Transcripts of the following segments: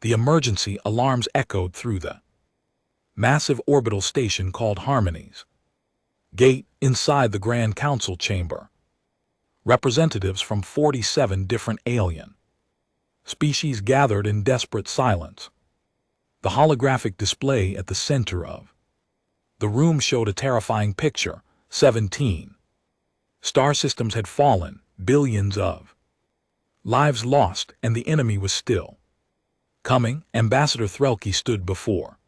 The emergency alarms echoed through the massive orbital station called Harmony's gate inside the Grand Council chamber. Representatives from 47 different alien species gathered in desperate silence. The holographic display at the center of the room showed a terrifying picture. 17 star systems had fallen, billions of lives lost, and the enemy was still coming. Ambassador Threlke stood before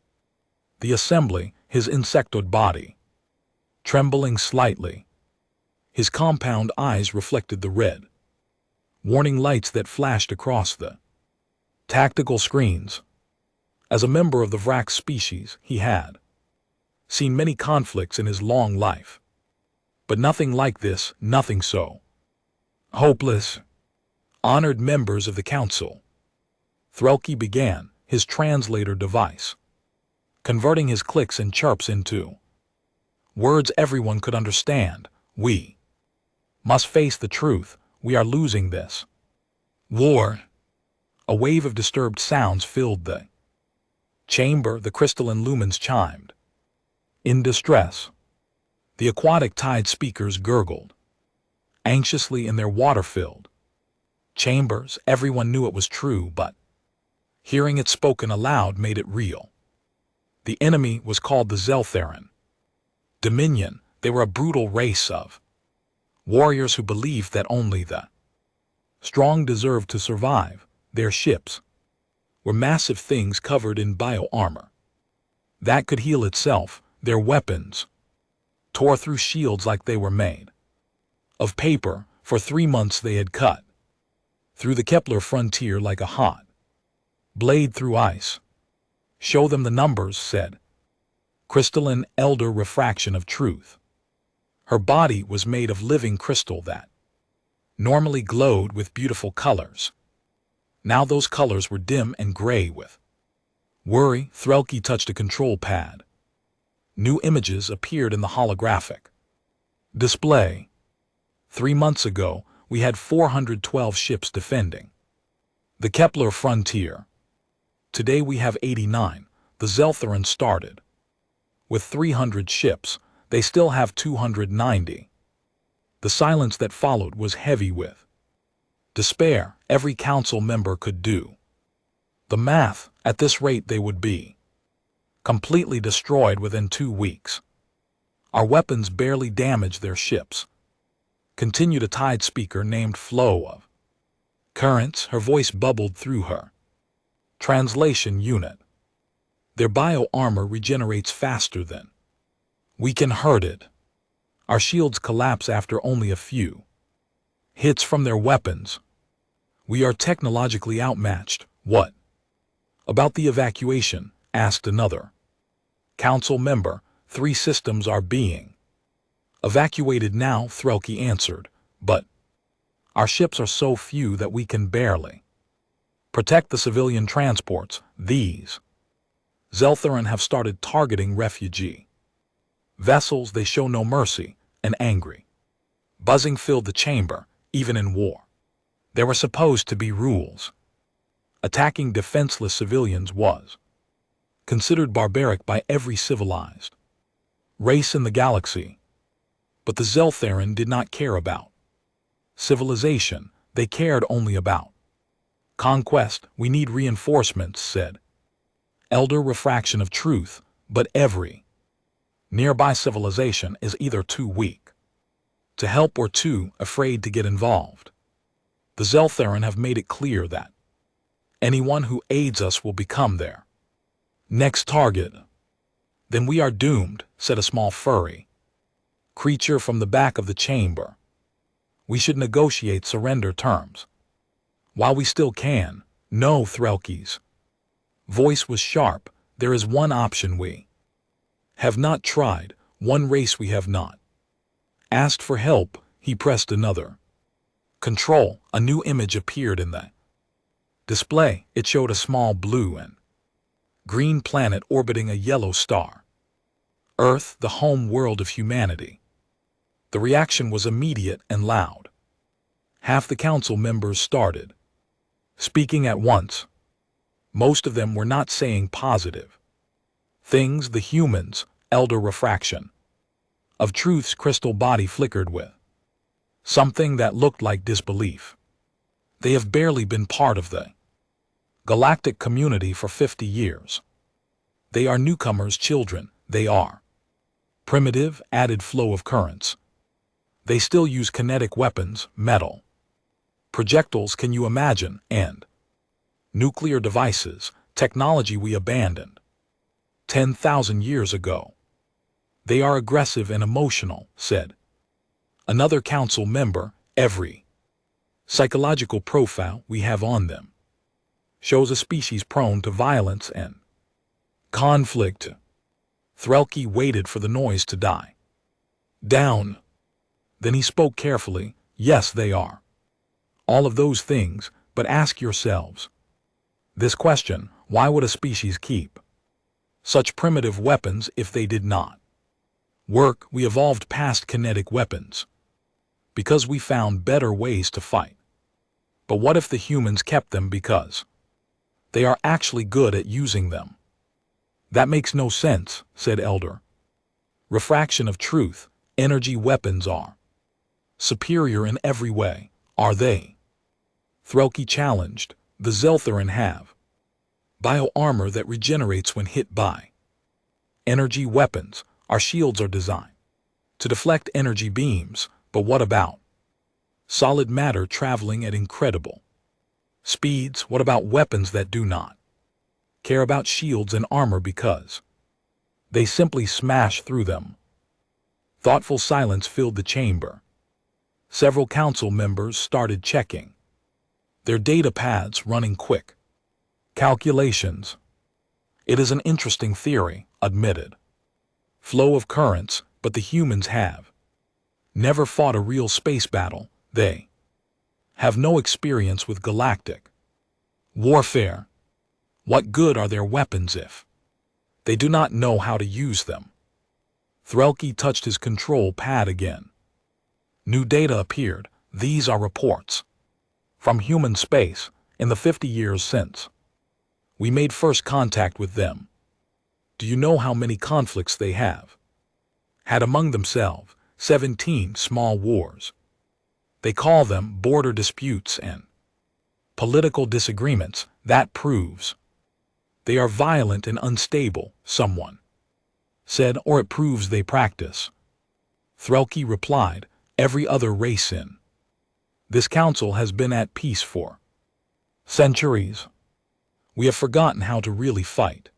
the assembly, his insectoid body trembling slightly. His compound eyes reflected the red warning lights that flashed across the tactical screens. As a member of the Vrax species, he had seen many conflicts in his long life. But nothing like this, nothing so hopeless. Honored members of the council, Threlke began, his translator device converting his clicks and chirps into words everyone could understand. We must face the truth. We are losing this war. A wave of disturbed sounds filled the chamber. The crystalline lumens chimed in distress. The aquatic tide speakers gurgled anxiously in their water-filled chambers. Everyone knew it was true, but hearing it spoken aloud made it real. The enemy was called the Zeltheran Dominion. They were a brutal race of warriors who believed that only the strong deserved to survive. Their ships were massive things covered in bio-armor that could heal itself. Their weapons tore through shields like they were made of paper. For 3 months they had cut through the Kepler frontier like a hot blade through ice. Show them the numbers, said crystalline elder refraction of truth. Her body was made of living crystal that normally glowed with beautiful colors. Now those colors were dim and gray with worry. Threlke touched a control pad. New images appeared in the holographic display. 3 months ago, we had 412 ships defending the Kepler frontier. Today we have 89. The Zeltheran started with 300 ships. They still have 290. The silence that followed was heavy with despair. Every council member could do the math. At this rate they would be completely destroyed within 2 weeks. Our weapons barely damaged their ships, continued a tide speaker named Flow of Currents. Her voice bubbled through her translation unit. Their bio-armor regenerates faster than we can hurt it. Our shields collapse after only a few hits from their weapons. We are technologically outmatched. What about the evacuation? Asked another council member. 3 systems are being evacuated now, Threlke answered, but our ships are so few that we can barely protect the civilian transports. These Zeltheran have started targeting refugee vessels. They show no mercy. An angry buzzing filled the chamber. Even in war, there were supposed to be rules. Attacking defenseless civilians was considered barbaric by every civilized race in the galaxy. But the Zeltheran did not care about civilization. They cared only about conquest. We need reinforcements, said elder refraction of truth, but every nearby civilization is either too weak to help or too afraid to get involved. The Zeltheran have made it clear that anyone who aids us will become their next target. Then we are doomed, said a small furry creature from the back of the chamber. We should negotiate surrender terms while we still can. No, Threlke's voice was sharp. There is one option we have not tried, one race we have not asked for help. He pressed another control. A new image appeared in the display. It showed a small blue and green planet orbiting a yellow star. Earth, the home world of humanity. The reaction was immediate and loud. Half the council members started speaking at once. Most of them were not saying positive things. The humans, elder refraction of truth's crystal body flickered with something that looked like disbelief. They have barely been part of the galactic community for 50 years. They are newcomers' children. They are primitive, added flow of currents. They still use kinetic weapons, metal projectiles, can you imagine, and nuclear devices, technology we abandoned 10,000 years ago. They are aggressive and emotional, said another council member. Every psychological profile we have on them shows a species prone to violence and conflict. Threlke waited for the noise to die down. Then he spoke carefully. Yes, they are all of those things, but ask yourselves this question: why would a species keep such primitive weapons if they did not work? We evolved past kinetic weapons because we found better ways to fight. But what if the humans kept them because they are actually good at using them? That makes no sense, said Elder. Refraction of truth, energy weapons are superior in every way, are they? Threlke challenged. The Zeltheran have bio-armor that regenerates when hit by energy weapons. Our shields are designed to deflect energy beams, but what about solid matter traveling at incredible speeds? What about weapons that do not care about shields and armor because they simply smash through them? Thoughtful silence filled the chamber. Several council members started checking their data pads, running quick calculations. It is an interesting theory, admitted flow of currents, but the humans have never fought a real space battle. They have no experience with galactic warfare. What good are their weapons if they do not know how to use them? Threlke touched his control pad again. New data appeared. These are reports from human space in the 50 years since we made first contact with them. Do you know how many conflicts they have had among themselves? 17 small wars. They call them border disputes and political disagreements. That proves they are violent and unstable, someone said, or it proves they practice. Threlke replied, every other race in this council has been at peace for centuries. We have forgotten how to really fight.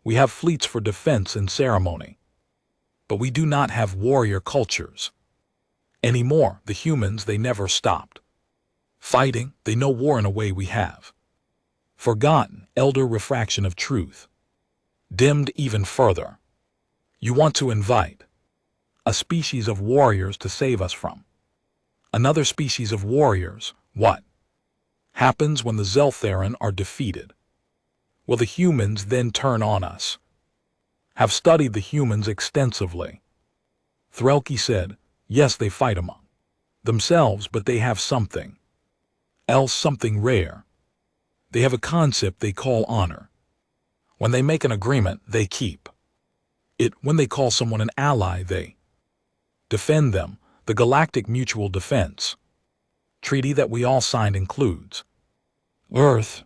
We have fleets for defense and ceremony, but we do not have warrior cultures anymore. The humans, they never stopped fighting. They know war in a way we have forgotten. Elder refraction of truth dimmed even further. You want to invite a species of warriors to save us from another species of warriors. What happens when the Zeltheran are defeated? Will the humans then turn on us? Have studied the humans extensively. Threlke said, yes, they fight among themselves, but they have something else, something rare. They have a concept they call honor. When they make an agreement, they keep it. When they call someone an ally, they defend them. The Galactic Mutual Defense Treaty that we all signed includes Earth.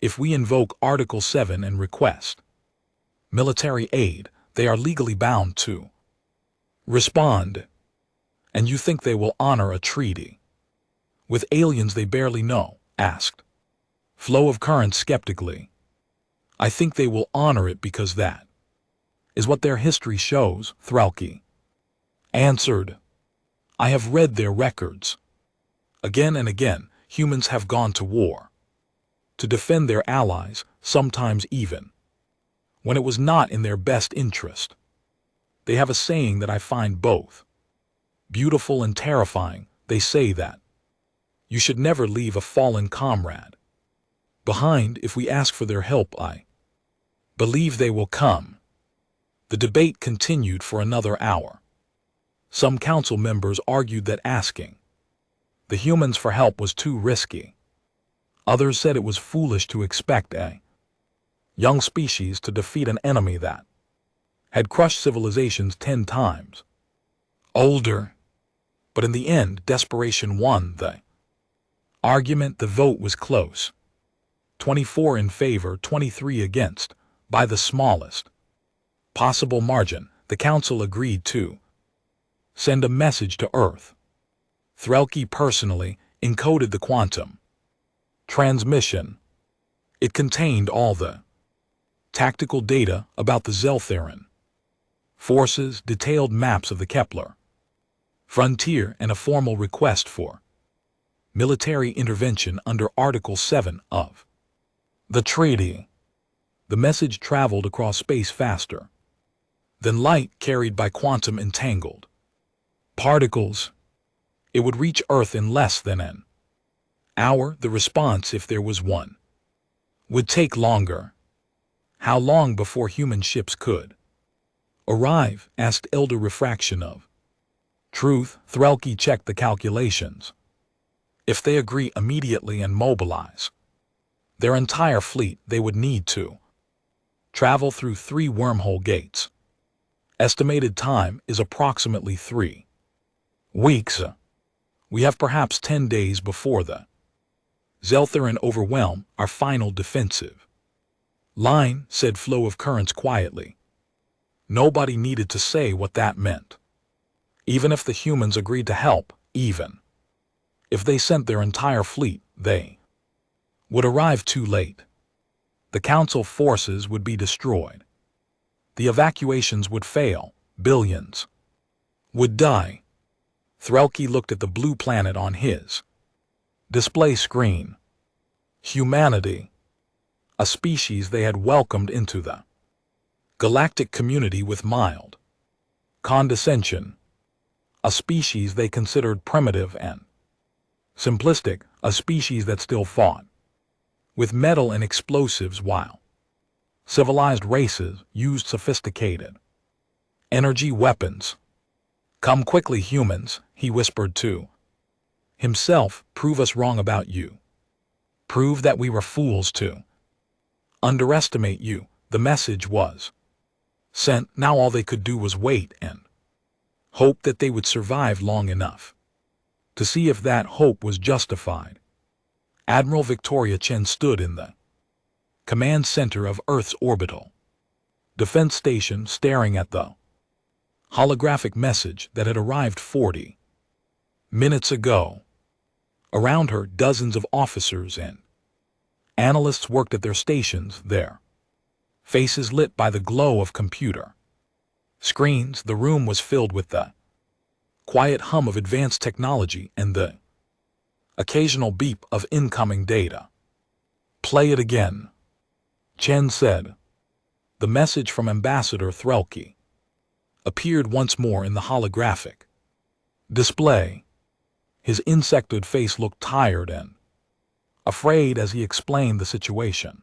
If we invoke Article 7 and request military aid, they are legally bound to respond. And you think they will honor a treaty with aliens they barely know? Asked Flow of Current skeptically. I think they will honor it because that is what their history shows, Threlke answered. I have read their records. Again and again, humans have gone to war to defend their allies, sometimes even when it was not in their best interest. They have a saying that I find both beautiful and terrifying. They say that you should never leave a fallen comrade behind. If we ask for their help, I believe they will come. The debate continued for another hour. Some council members argued that asking the humans for help was too risky. Others said it was foolish to expect a young species to defeat an enemy that had crushed civilizations 10 times older. But in the end, desperation won the argument. The vote was close. 24 in favor, 23 against. By the smallest possible margin, the Council agreed to send a message to Earth. Threlkey personally encoded the quantum transmission. It contained all the tactical data about the Zeltheran forces, detailed maps of the Kepler frontier, and a formal request for military intervention under Article 7 of the treaty. The message traveled across space faster than light carried by quantum entangled particles. It would reach Earth in less than an hour. The response, if there was one, would take longer. How long before human ships could arrive? Asked Elder. Refraction of truth. Threlkey checked the calculations. If they agree immediately and mobilize their entire fleet, they would need to travel through 3 wormhole gates. Estimated time is approximately 3 weeks. We have perhaps 10 days before the Zeltheran overwhelm our final defensive line, said Flow of Currents quietly. Nobody needed to say what that meant. Even if the humans agreed to help, even if they sent their entire fleet, they would arrive too late. The Council forces would be destroyed. The evacuations would fail. Billions would die. Threlkey looked at the blue planet on his display screen. Humanity, a species they had welcomed into the galactic community with mild condescension, a species they considered primitive and simplistic, a species that still fought with metal and explosives while civilized races used sophisticated energy weapons. Come quickly, humans, he whispered to himself. Prove us wrong about you. Prove that we were fools to underestimate you. The message was sent. Now all they could do was wait and hope that they would survive long enough to see if that hope was justified. Admiral Victoria Chen stood in the command center of Earth's orbital defense station, staring at the holographic message that had arrived 40 minutes ago. Around her, dozens of officers and analysts worked at their stations, their faces lit by the glow of computer screens. The room was filled with the quiet hum of advanced technology and the occasional beep of incoming data. Play it again, Chen said. The message from Ambassador Threlkey appeared once more in the holographic display. His insectoid face looked tired and afraid as he explained the situation.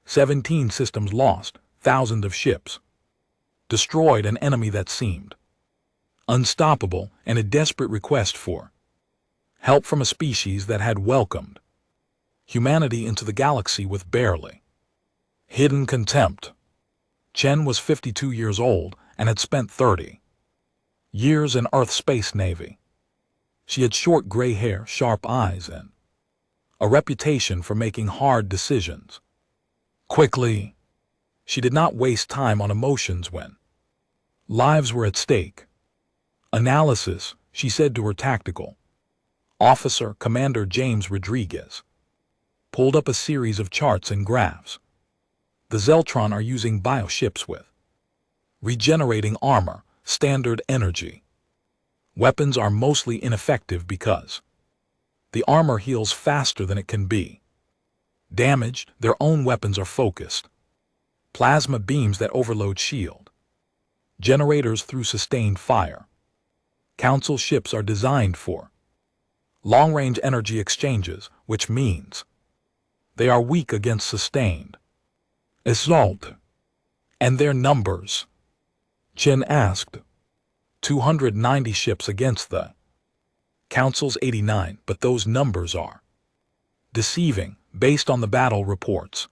17 systems lost, thousands of ships destroyed, an enemy that seemed unstoppable, and a desperate request for help from a species that had welcomed humanity into the galaxy with barely hidden contempt. Chen was 52 years old and had spent 30 years in Earth's space navy. She had short gray hair, sharp eyes, and a reputation for making hard decisions quickly. She did not waste time on emotions when lives were at stake. Analysis, she said to her tactical officer, Commander James Rodriguez, pulled up a series of charts and graphs. The Zeltron are using bioships with regenerating armor, standard energy. Weapons are mostly ineffective because the armor heals faster than it can be damaged. Their own weapons are focused plasma beams that overload shield generators through sustained fire. Council ships are designed for long-range energy exchanges, which means they are weak against sustained assault. And their numbers? Chen asked. 290 ships against the Council's 89, but those numbers are Deceiving, based on the battle reports.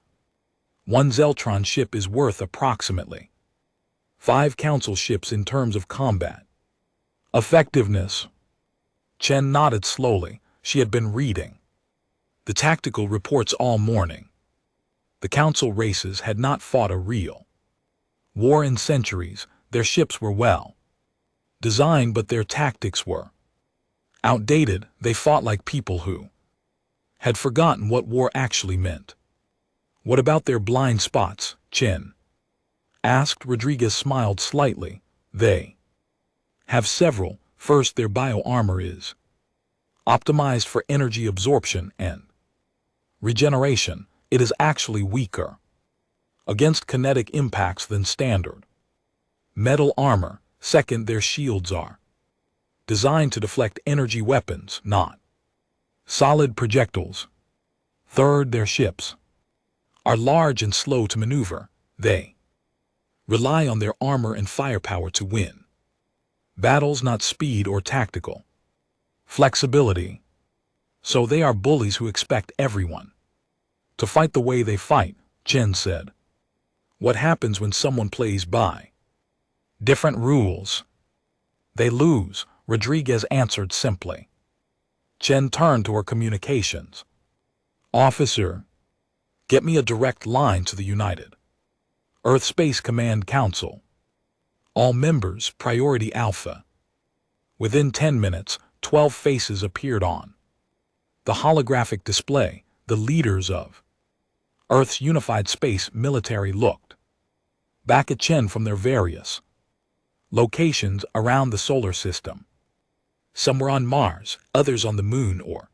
One Zeltron ship is worth approximately 5 Council ships in terms of combat. Effectiveness. Chen nodded slowly. She had been reading the tactical reports all morning. The Council races had not fought a real war in centuries. Their ships were well designed, but their tactics were outdated. They fought like people who had forgotten what war actually meant. What about their blind spots, Chen asked. Rodriguez smiled slightly. They have several. First, their bio-armor is optimized for energy absorption and regeneration. It is actually weaker against kinetic impacts than standard metal armor. Second, their shields are designed to deflect energy weapons, not solid projectiles. Third, their ships are large and slow to maneuver. They rely on their armor and firepower to win battles, not speed or tactical flexibility. So they are bullies who expect everyone to fight the way they fight, Chen said. What happens when someone plays by different rules? They lose, Rodriguez answered simply. Chen turned to her communications. Officer, get me a direct line to the United Earth Space Command Council. All members, Priority Alpha. Within 10 minutes, 12 faces appeared on the holographic display. The leaders of Earth's unified space military looked back at Chen from their various locations around the solar system. Some were on Mars, others on the Moon or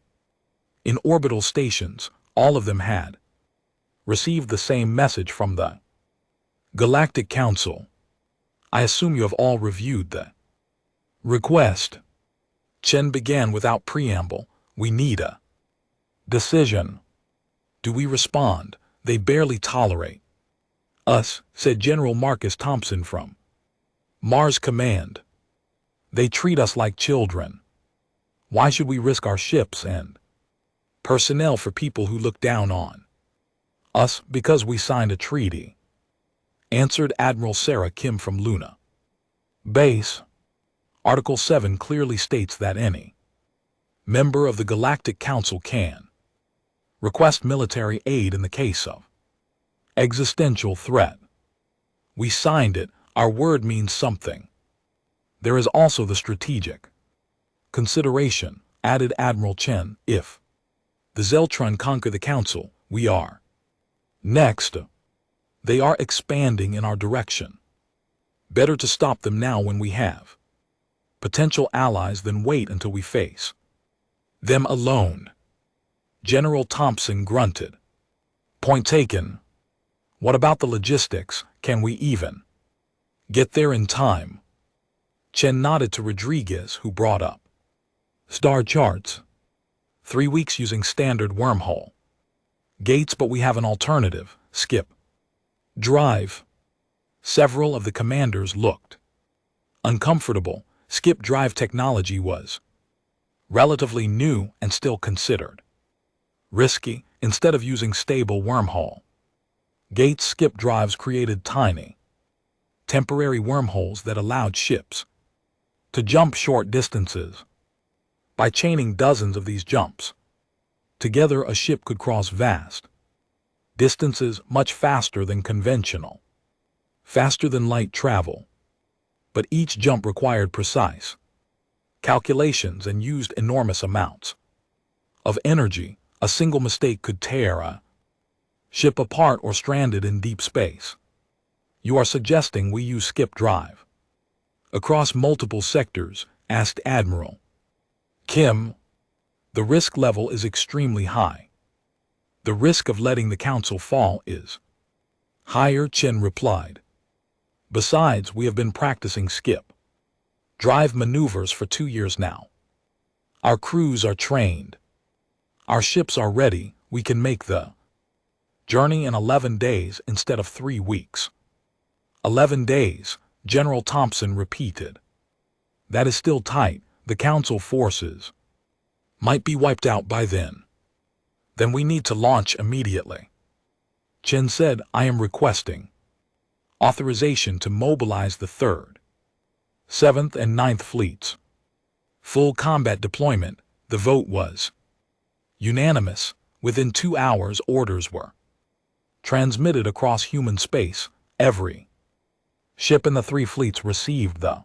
in orbital stations. All of them had received the same message from the Galactic Council. I assume you have all reviewed the request. Chen began without preamble. We need a decision. Do we respond? They barely tolerate us, said General Marcus Thompson from Mars Command. They treat us like children. Why should we risk our ships and personnel for people who look down on us because we signed a treaty? Answered Admiral Sarah Kim from Luna Base. Article 7 clearly states that any member of the Galactic Council can request military aid in the case of existential threat. We signed it. Our word means something. There is also the strategic consideration, added Admiral Chen. If the Zeltron conquer the Council, we are next. They are expanding in our direction. Better to stop them now when we have potential allies than wait until we face them alone. General Thompson grunted. Point taken. What about the logistics? Can we even get there in time? Chen nodded to Rodriguez, who brought up star charts. 3 weeks using standard wormhole gates, but we have an alternative. Skip drive. Several of the commanders looked uncomfortable. Skip drive technology was relatively new and still considered risky. Instead of using stable wormhole gates, skip drives created tiny, temporary wormholes that allowed ships to jump short distances. By chaining dozens of these jumps together, a ship could cross vast distances much faster than conventional, faster than light travel. But each jump required precise calculations and used enormous amounts of energy. A single mistake could tear a ship apart or strand it in deep space. You are suggesting we use skip drive across multiple sectors? Asked Admiral Kim. The risk level is extremely high. The risk of letting the Council fall is higher, Chen replied. Besides, we have been practicing skip drive maneuvers for 2 years now. Our crews are trained. Our ships are ready. We can make the journey in 11 days instead of 3 weeks. 11 days, General Thompson repeated. That is still tight. The Council forces might be wiped out by then. Then we need to launch immediately. Chen said, I am requesting authorization to mobilize the 3rd, 7th, and 9th fleets. Full combat deployment. The vote was unanimous. Within 2 hours, orders were transmitted across human space. Every ship in the 3 fleets received the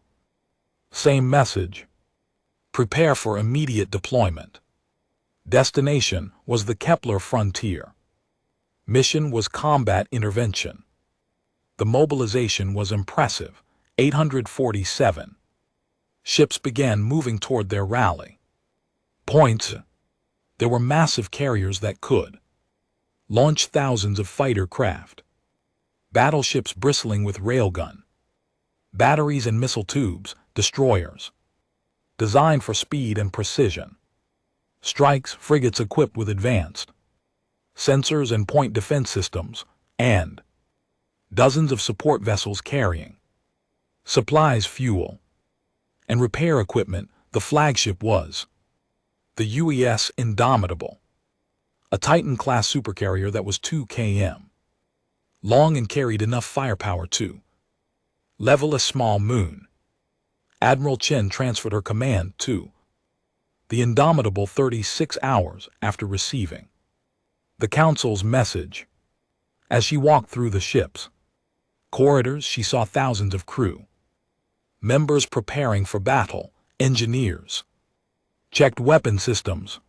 same message. Prepare for immediate deployment. Destination was the Kepler frontier. Mission was combat intervention. The mobilization was impressive. 847 ships began moving toward their rally points. There were massive carriers that could launch thousands of fighter craft, battleships bristling with railgun, batteries and missile tubes, destroyers designed for speed and precision, strikes, frigates equipped with advanced sensors and point defense systems, and dozens of support vessels carrying supplies, fuel, and repair equipment. The flagship was the UES Indomitable, a Titan-class supercarrier that was 2 km long and carried enough firepower to level a small moon. Admiral Chen transferred her command to the Indomitable 36 hours after receiving the Council's message. As she walked through the ship's corridors, she saw thousands of crew members preparing for battle. Engineers checked weapon systems.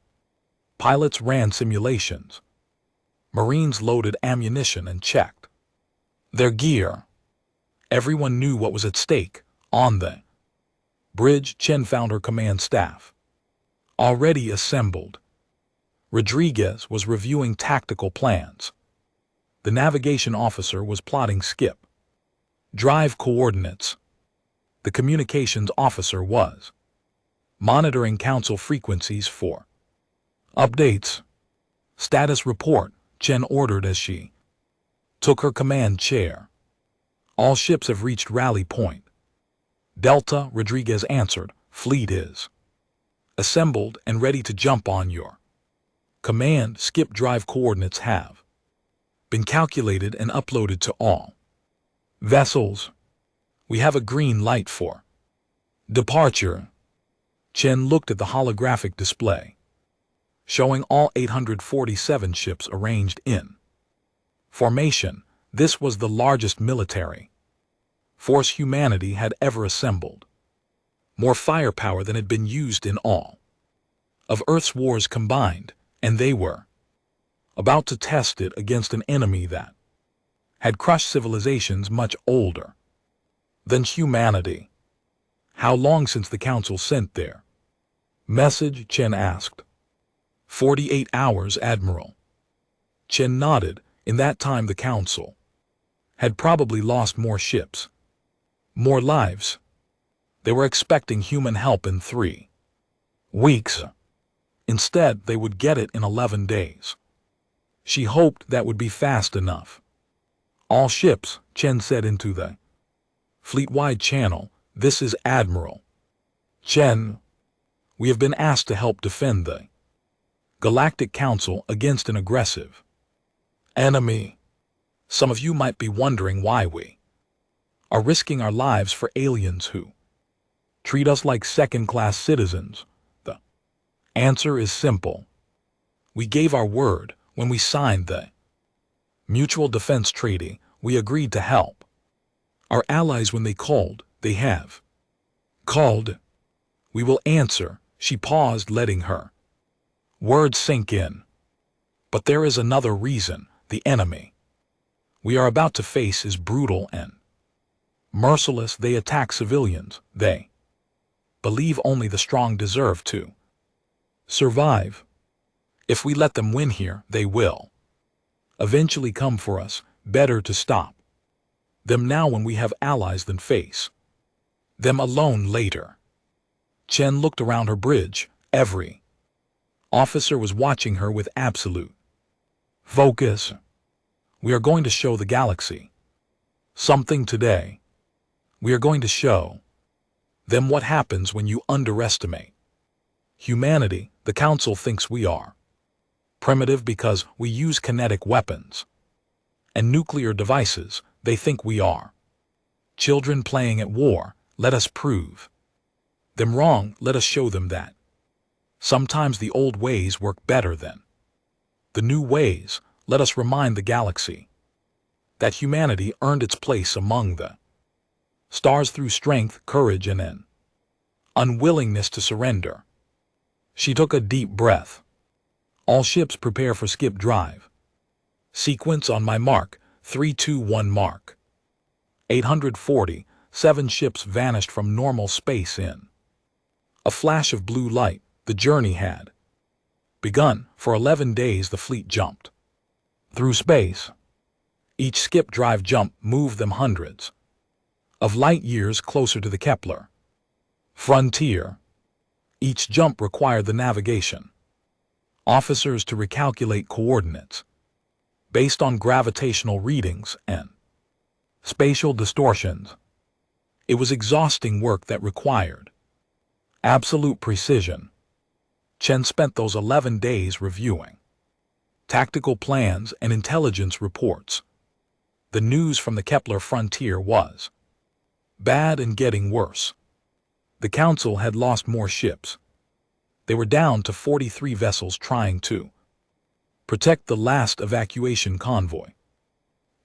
Pilots ran simulations. Marines loaded ammunition and checked their gear. Everyone knew what was at stake. On the bridge, Chen found her command staff already assembled. Rodriguez was reviewing tactical plans. The navigation officer was plotting skip drive coordinates. The communications officer was monitoring Council frequencies for updates. Status report, Chen ordered as she took her command chair. All ships have reached rally point. Delta, Rodriguez answered. Fleet is assembled and ready to jump on your command. Skip drive coordinates have been calculated and uploaded to all vessels. We have a green light for departure. Chen looked at the holographic display, showing all 847 ships arranged in formation. This was the largest military force humanity had ever assembled. More firepower than had been used in all of Earth's wars combined, and they were about to test it against an enemy that had crushed civilizations much older than humanity. How long since the Council sent their message? Chen asked. 48 hours, Admiral. Chen nodded. In that time the Council had probably lost more ships, more lives. They were expecting human help in 3 weeks. Instead, they would get it in 11 days. She hoped that would be fast enough. All ships, Chen said into the fleet-wide channel. This is Admiral Chen. We have been asked to help defend the Galactic Council against an aggressive enemy. Some of you might be wondering why we are risking our lives for aliens who treat us like second-class citizens. The answer is simple. We gave our word when we signed the Mutual Defense Treaty. We agreed to help our allies when they called. They have called. We will answer. She paused, letting her words sink in. But there is another reason. The enemy we are about to face is brutal and merciless. They attack civilians. They believe only the strong deserve to survive. If we let them win here, they will eventually come for us. Better to stop them now when we have allies than face them alone later. Chen looked around her bridge. Every officer was watching her with absolute focus. We are going to show the galaxy something today. We are going to show them what happens when you underestimate humanity. The Council thinks we are Primitive because we use kinetic weapons. And nuclear devices, they think we are. Children playing at war, let us prove them wrong, let us show them that. Sometimes the old ways work better than the new ways, let us remind the galaxy that humanity earned its place among the stars through strength, courage, and an unwillingness to surrender. She took a deep breath. All ships prepare for skip drive. Sequence on my mark, 3, 2, 1 mark. 840, 7 ships vanished from normal space in a flash of blue light. The journey had begun. For 11 days the fleet jumped through space. Each skip drive jump moved them hundreds of light years closer to the Kepler frontier. Each jump required the navigation officers to recalculate coordinates based on gravitational readings and spatial distortions. It was exhausting work that required absolute precision. Chen spent those 11 days reviewing tactical plans and intelligence reports. The news from the Kepler frontier was bad and getting worse. The Council had lost more ships. They were down to 43 vessels trying to protect the last evacuation convoy.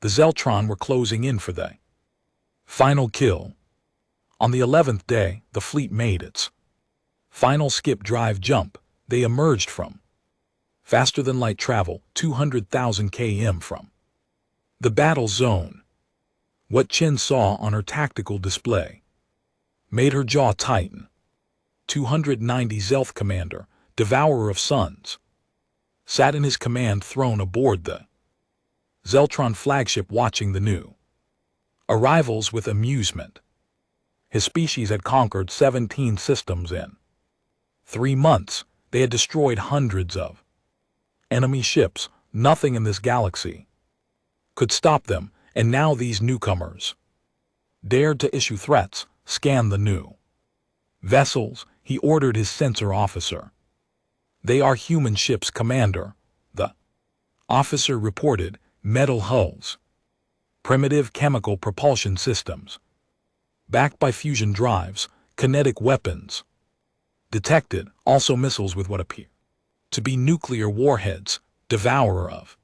The Zeltron were closing in for the final kill. On the 11th day, the fleet made its final skip drive jump. They emerged from faster-than-light travel, 200,000 km from the battle zone. What Chen saw on her tactical display made her jaw tighten. 290 Zelth commander, devourer of suns, sat in his command throne aboard the Zeltron flagship watching the new arrivals with amusement. His species had conquered 17 systems in 3 months. They had destroyed hundreds of enemy ships. Nothing in this galaxy could stop them, and now these newcomers dared to issue threats. Scan the new vessels, he ordered his sensor officer. They are human ships, Commander. The officer reported. Metal hulls, primitive chemical propulsion systems, backed by fusion drives, kinetic weapons detected, also missiles with what appear to be nuclear warheads. Devourer of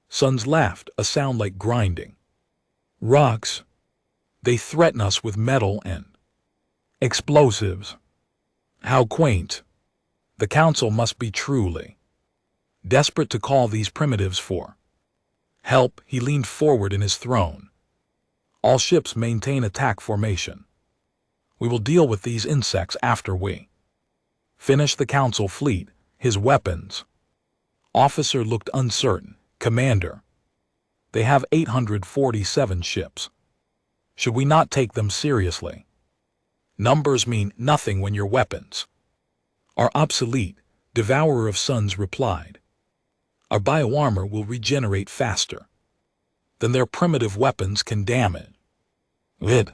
suns laughed, a sound like grinding rocks. They threaten us with metal and explosives. How quaint. The Council must be truly desperate to call these primitives for help. He leaned forward in his throne. All ships maintain attack formation. We will deal with these insects after we finish the Council fleet. His weapons officer looked uncertain. Commander, they have 847 ships. Should we not take them seriously? Numbers mean nothing when your weapons are obsolete, Devourer of Suns replied. Our bioarmor will regenerate faster than their primitive weapons can damage it.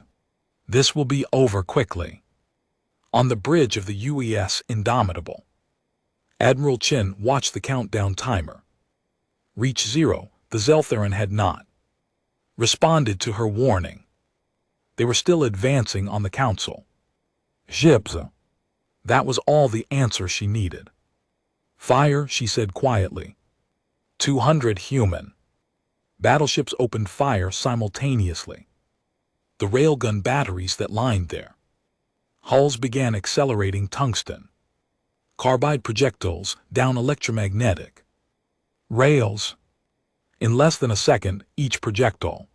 This will be over quickly. On the bridge of the UES Indomitable, Admiral Chen watched the countdown timer reach 0. The Zeltheran had not responded to her warning. They were still advancing on the Council ships. That was all the answer she needed. Fire, she said quietly. 200 human battleships opened fire simultaneously. The railgun batteries that lined their hulls began accelerating tungsten carbide projectiles down electromagnetic rails. In less than a second, each projectile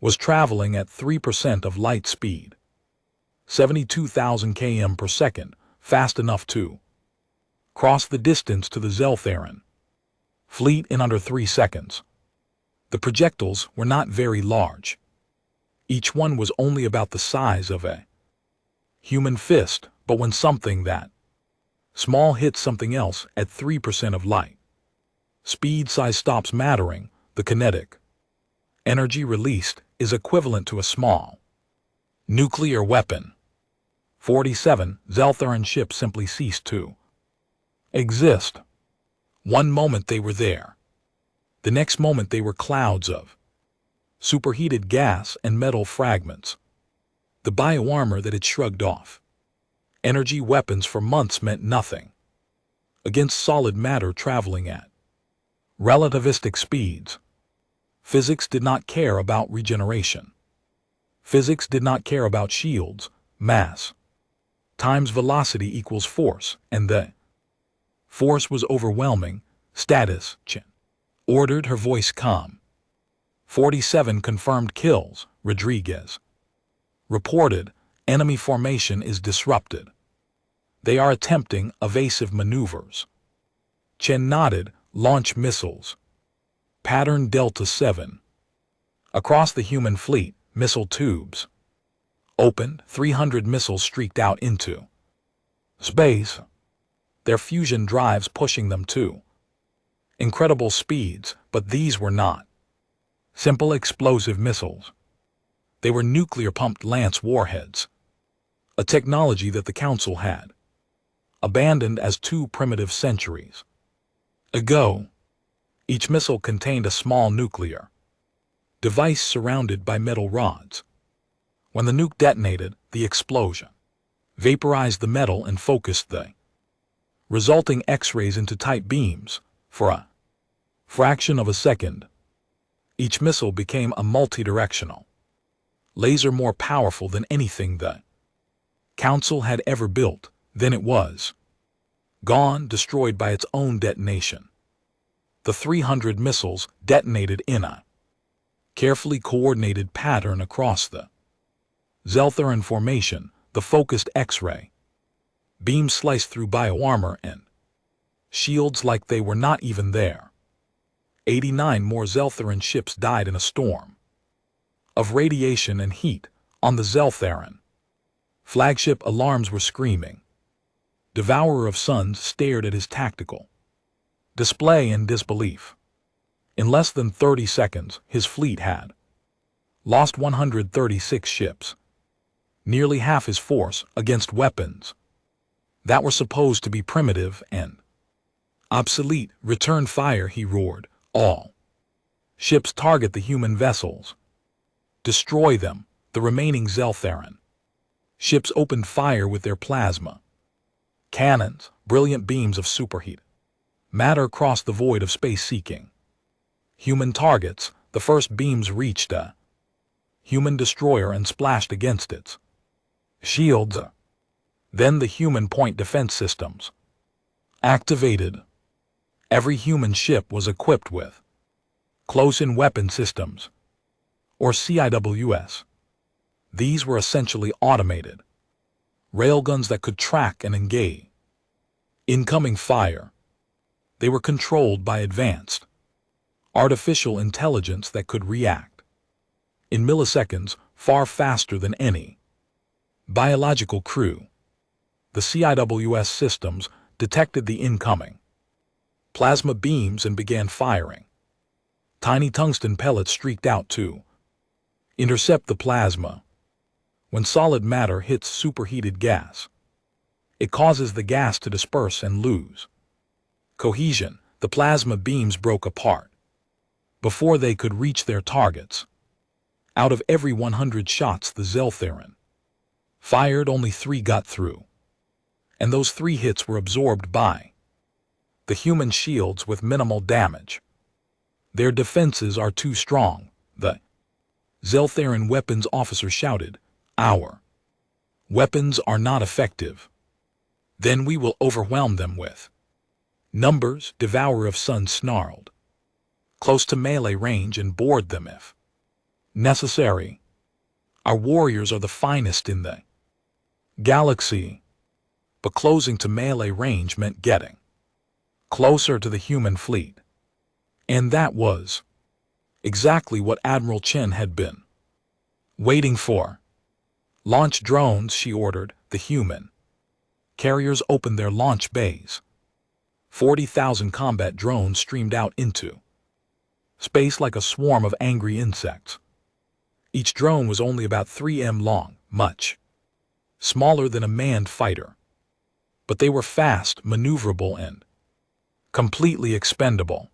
was traveling at 3% of light speed, 72,000 km per second, fast enough to cross the distance to the Zeltheran fleet in under 3 seconds. The projectiles were not very large. Each one was only about the size of a human fist, but when something that small hits something else at 3% of light speed, size stops mattering. The kinetic energy released is equivalent to a small nuclear weapon. 47 Zeltheran ships simply ceased to exist. One moment they were there. The next moment they were clouds of superheated gas and metal fragments. The bioarmor that had shrugged off energy weapons for months meant nothing against solid matter traveling at relativistic speeds. Physics did not care about regeneration. Physics did not care about shields, mass times velocity equals force, and the force was overwhelming. Status, Chen ordered, her voice calm. 47 confirmed kills, Rodriguez reported. Enemy formation is disrupted. They are attempting evasive maneuvers. Chen nodded. Launch missiles. Pattern Delta 7. Across the human fleet, missile tubes opened. 300 missiles streaked out into space, their fusion drives pushing them to incredible speeds, but these were not simple explosive missiles. They were nuclear-pumped Lance warheads, a technology that the Council had abandoned as too primitive centuries ago. Each missile contained a small nuclear device surrounded by metal rods. When the nuke detonated, the explosion vaporized the metal and focused the resulting X-rays into tight beams. For a fraction of a second, each missile became a multi-directional laser more powerful than anything the Council had ever built. Then it was gone, destroyed by its own detonation. The 300 missiles detonated in a carefully coordinated pattern across the Zeltheran formation. The focused X-ray beams sliced through bioarmor and shields like they were not even there. 89 more Zeltheran ships died in a storm of radiation and heat on the Zeltheran. Flagship alarms were screaming. Devourer of Suns stared at his tactical display in disbelief. In less than 30 seconds, his fleet had lost 136 ships, nearly half his force, against weapons that were supposed to be primitive and obsolete. Return fire, he roared. All ships target the human vessels. Destroy them. The remaining Zeltheran ships opened fire with their plasma cannons. Brilliant beams of superheat matter crossed the void of space seeking human targets. The first beams reached a human destroyer and splashed against its shields. Then the human point defense systems activated. Every human ship was equipped with close-in weapon systems, or CIWS. These were essentially automated railguns that could track and engage incoming fire. They were controlled by advanced artificial intelligence that could react in milliseconds, far faster than any biological crew. The CIWS systems detected the incoming plasma beams and began firing. Tiny tungsten pellets streaked out to intercept the plasma. When solid matter hits superheated gas, it causes the gas to disperse and lose cohesion. The plasma beams broke apart before they could reach their targets. Out of every 100 shots the Zeltheran fired, only 3 got through, and those 3 hits were absorbed by the human shields with minimal damage. Their defenses are too strong, the Zeltheran weapons officer shouted. Our weapons are not effective. Then we will overwhelm them with numbers, Devourer of Suns snarled. Close to melee range and board them if necessary. Our warriors are the finest in the galaxy. But closing to melee range meant getting closer to the human fleet. And that was exactly what Admiral Chen had been waiting for. Launch drones, she ordered. The human carriers opened their launch bays. 40,000 combat drones streamed out into space like a swarm of angry insects. Each drone was only about 3 m long, much smaller than a manned fighter. But they were fast, maneuverable, and completely expendable.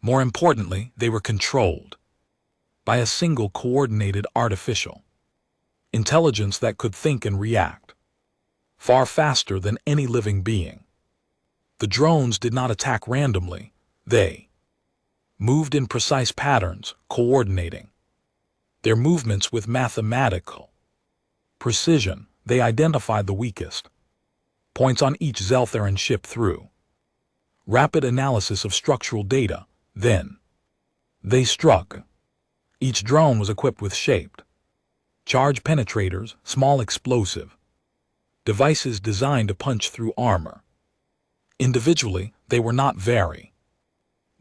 More importantly, they were controlled by a single coordinated artificial intelligence that could think and react far faster than any living being. The drones did not attack randomly. They moved in precise patterns, coordinating their movements with mathematical precision. They identified the weakest points on each Zeltheran ship through rapid analysis of structural data. Then they struck. Each drone was equipped with shaped charge penetrators, small explosive devices designed to punch through armor. Individually, they were not very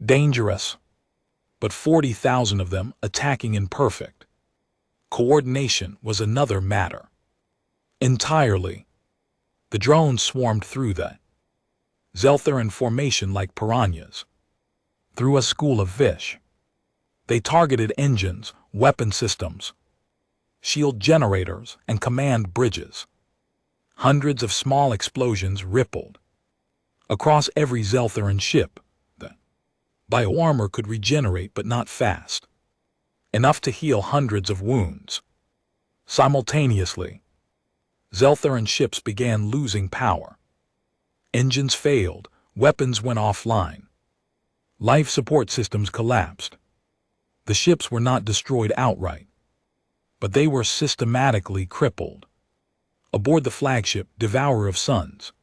dangerous, but 40,000 of them attacking in perfect coordination was another matter entirely. The drones swarmed through the Zeltheran formation like piranhas through a school of fish. They targeted engines, weapon systems, shield generators, and command bridges. Hundreds of small explosions rippled across every Zeltheran ship. The bioarmor could regenerate, but not fast enough to heal hundreds of wounds. Simultaneously, Zeltheran ships began losing power. Engines failed, weapons went offline. Life support systems collapsed. The ships were not destroyed outright, but they were systematically crippled. Aboard the flagship, Devourer of Suns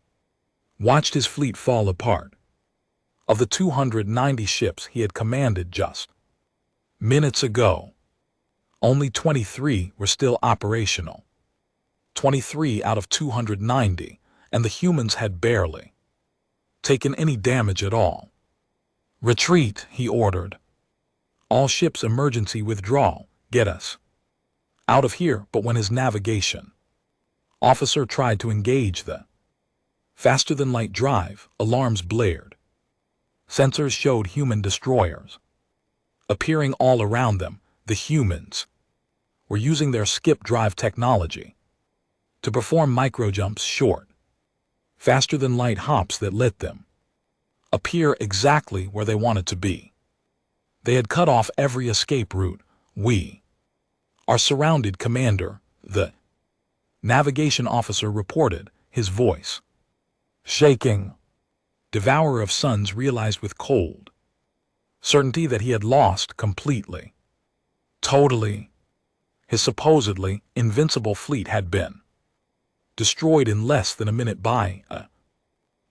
watched his fleet fall apart. Of the 290 ships he had commanded just minutes ago, only 23 were still operational. 23 out of 290, and the humans had barely taken any damage at all. "Retreat," he ordered. "All ships emergency withdrawal. Get us out of here." But when his navigation officer tried to engage the faster-than-light drive, alarms blared. Sensors showed human destroyers appearing all around them. The humans were using their skip drive technology to perform microjumps, short, faster-than-light hops that let them appear exactly where they wanted to be. They had cut off every escape route. "We are surrounded, Commander," the navigation officer reported, his voice shaking. Devourer of Suns realized with cold certainty that he had lost completely, totally. His supposedly invincible fleet had been destroyed in less than a minute by a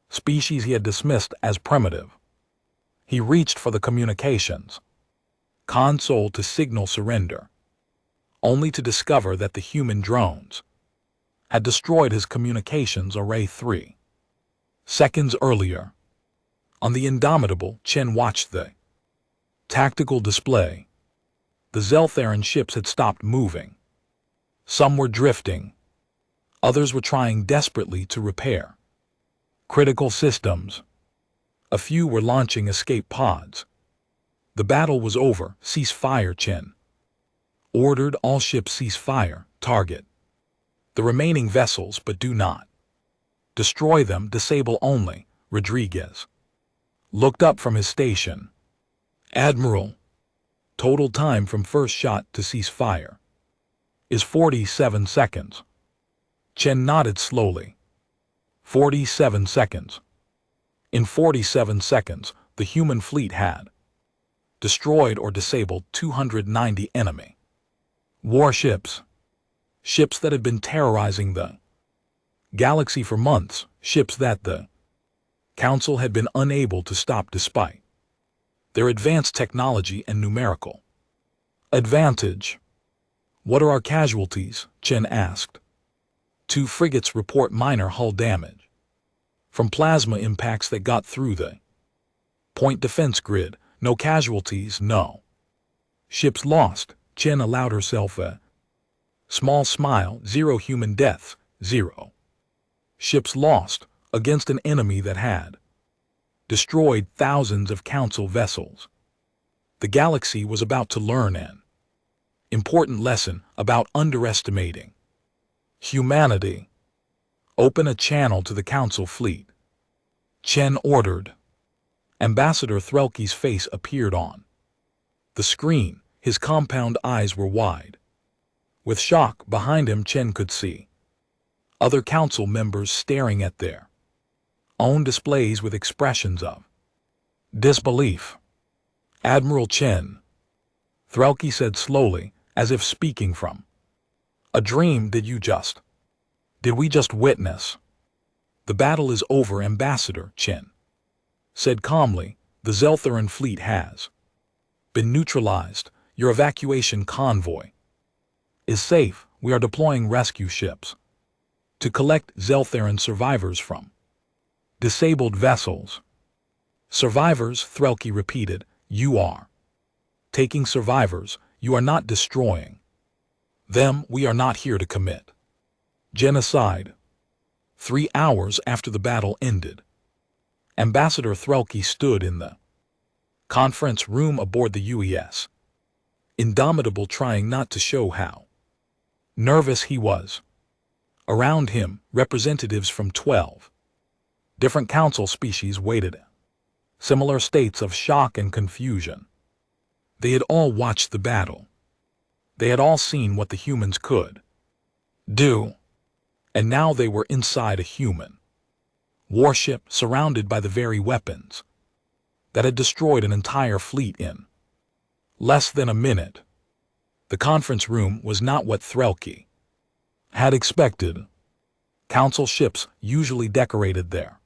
species he had dismissed as primitive. He reached for the communications console to signal surrender, only to discover that the human drones had destroyed his communications array 3 seconds earlier. On the Indomitable, Chen watched the tactical display. The Zeltheran ships had stopped moving. Some were drifting. Others were trying desperately to repair critical systems. A few were launching escape pods. The battle was over. "Cease fire," Chen ordered. "All ships cease fire. Target the remaining vessels, but do not destroy them. Disable only." Rodriguez looked up from his station. "Admiral, total time from first shot to cease fire is 47 seconds. Chen nodded slowly. 47 seconds. In 47 seconds, the human fleet had destroyed or disabled 290 enemy warships. Ships that had been terrorizing the galaxy for months. Ships that the Council had been unable to stop despite their advanced technology and numerical advantage. "What are our casualties?" Chen asked. 2 frigates report minor hull damage from plasma impacts that got through the point defense grid. No casualties, no ships lost. Chen allowed herself a small smile. 0 human deaths, 0 ships lost against an enemy that had destroyed thousands of Council vessels. The galaxy was about to learn an important lesson about underestimating humanity. "Open a channel to the Council fleet," Chen ordered. Ambassador Threlke's face appeared on the screen. His compound eyes were wide. With shock behind him, Chen could see other council members staring at their own displays with expressions of disbelief. Admiral Chen, Threlke said slowly, as if speaking from a dream. Did we just witness? The battle is over, Ambassador Chen said calmly. The Zeltheran fleet has been neutralized. Your evacuation convoy is safe. We are deploying rescue ships to collect Zeltheran survivors from disabled vessels. Survivors, Threlke repeated. You are taking survivors. You are not destroying them. We are not here to commit genocide. 3 hours after the battle ended, Ambassador Threlke stood in the conference room aboard the UES, indomitable, trying not to show how nervous he was. Around him, representatives from 12 different council species waited, similar states of shock and confusion. They had all watched the battle. They had all seen what the humans could do, and now they were inside a human warship surrounded by the very weapons that had destroyed an entire fleet in less than a minute. The conference room was not what Threlke had expected. Council ships usually decorated their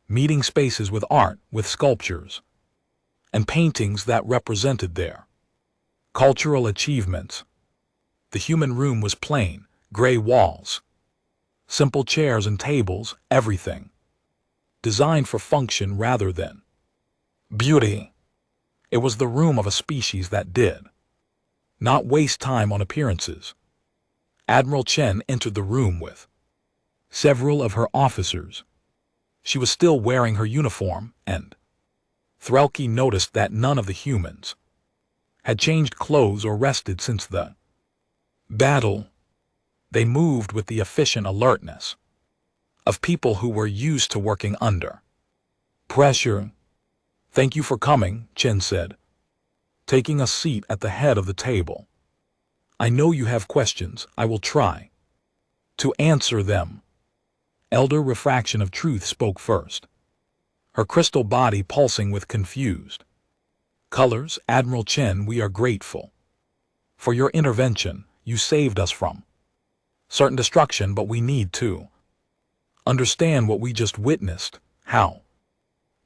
meeting spaces with art, with sculptures and paintings that represented their cultural achievements. The human room was plain, gray walls, simple chairs and tables, everything designed for function rather than beauty. It was the room of a species that did not waste time on appearances. Admiral Chen entered the room with several of her officers. She was still wearing her uniform, and Threlke noticed that none of the humans had changed clothes or rested since the battle. They moved with the efficient alertness of people who were used to working under pressure. Thank you for coming, Chen said, taking a seat at the head of the table. I know you have questions. I will try to answer them. Elder Refraction of Truth spoke first, her crystal body pulsing with confused colors. Admiral Chen, we are grateful for your intervention. You saved us from certain destruction, but we need to understand what we just witnessed. How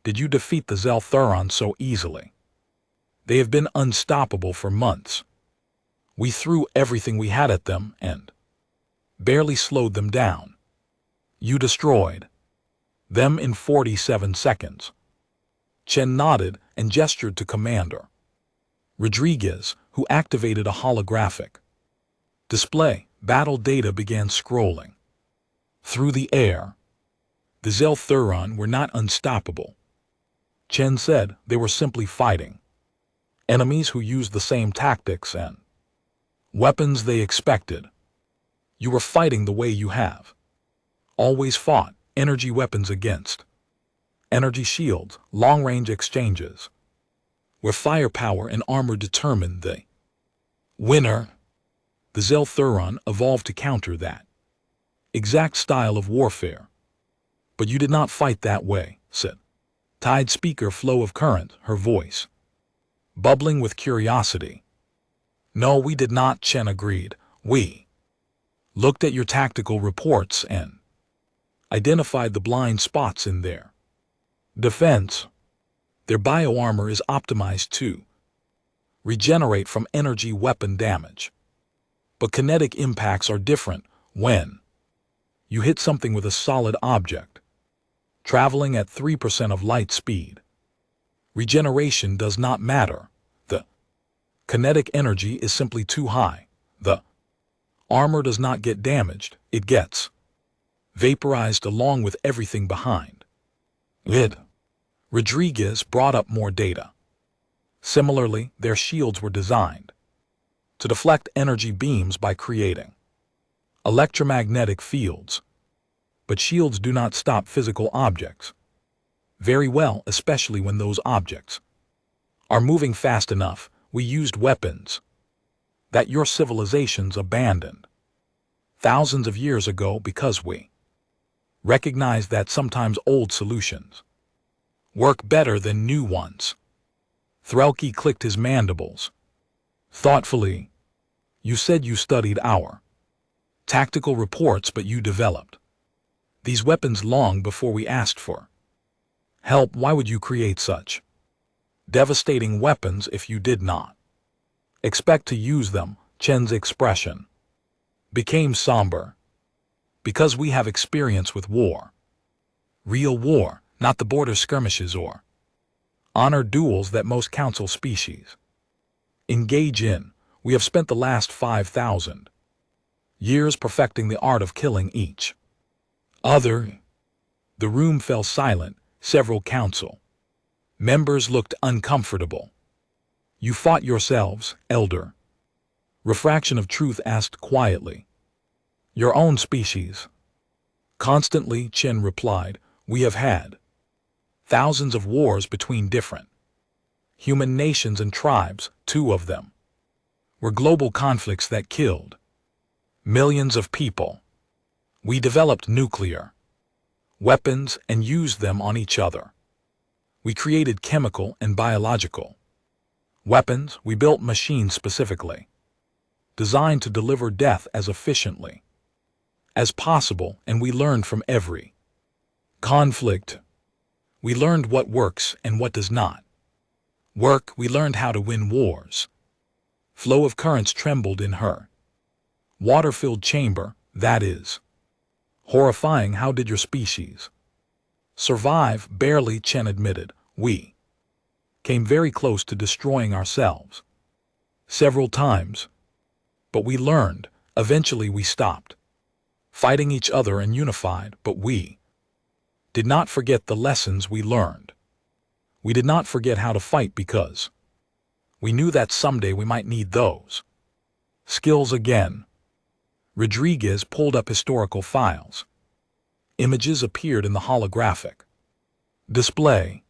did you defeat the Zeltheran so easily? They have been unstoppable for months. We threw everything we had at them and barely slowed them down. You destroyed them in 47 seconds. Chen nodded and gestured to Commander Rodriguez, who activated a holographic display. Battle data began scrolling through the air. The Zeltheran were not unstoppable, Chen said. They were simply fighting enemies who used the same tactics and weapons they expected. You were fighting the way you have always fought, energy weapons against energy shields, long-range exchanges, where firepower and armor determined the winner. The Zeltheran evolved to counter that exact style of warfare. But you did not fight that way, said Tide Speaker, flow of current, her voice bubbling with curiosity. No, we did not, Chen agreed. We looked at your tactical reports and identified the blind spots in their defense. Their bioarmor is optimized to regenerate from energy weapon damage. But kinetic impacts are different. When you hit something with a solid object, traveling at 3% of light speed, regeneration does not matter. The kinetic energy is simply too high. The armor does not get damaged. It gets vaporized along with everything behind it. Rodriguez brought up more data. Similarly, their shields were designed to deflect energy beams by creating electromagnetic fields. But shields do not stop physical objects. Very well, especially when those objects are moving fast enough. We used weapons that your civilizations abandoned thousands of years ago because we recognized that sometimes old solutions work better than new ones. Threlkey clicked his mandibles thoughtfully. You said you studied our tactical reports, but you developed these weapons long before we asked for help. Why would you create such devastating weapons if you did not expect to use them? Chen's expression became somber. Because we have experience with war. Real war, not the border skirmishes or honor duels that most council species engage in. We have spent the last 5,000 years perfecting the art of killing each other. The room fell silent. Several council members looked uncomfortable. You fought yourselves, Elder. Refraction of Truth asked quietly. Your own species. Constantly, Chen replied. We have had thousands of wars between different human nations and tribes. 2 of them were global conflicts that killed millions of people. We developed nuclear weapons and used them on each other. We created chemical and biological weapons. We built machines specifically designed to deliver death as efficiently as possible, and we learned from every conflict. We learned what works and what does not work. We learned how to win wars. Flow of currents trembled in her water-filled chamber. That is horrifying. How did your species survive? Barely, Chen admitted. We came very close to destroying ourselves several times, but we learned. Eventually we stopped fighting each other and unified, but we did not forget the lessons we learned. We did not forget how to fight because we knew that someday we might need those skills again. Rodriguez pulled up historical files. Images appeared in the holographic display.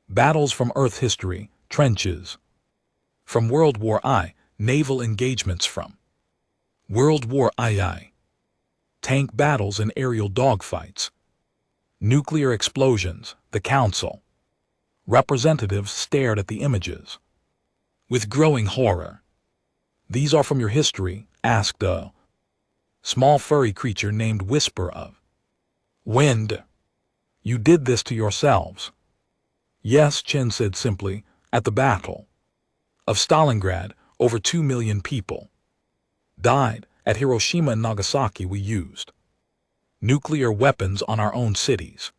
Battles from Earth history, trenches from World War I, naval engagements from World War II, tank battles and aerial dogfights, nuclear explosions. The council representatives stared at the images with growing horror. These are from your history? Asked a small furry creature named Whisper of Wind. You did this to yourselves. Yes, Chen said simply. At the Battle of Stalingrad, over 2 million people died. At Hiroshima and Nagasaki we used nuclear weapons on our own cities.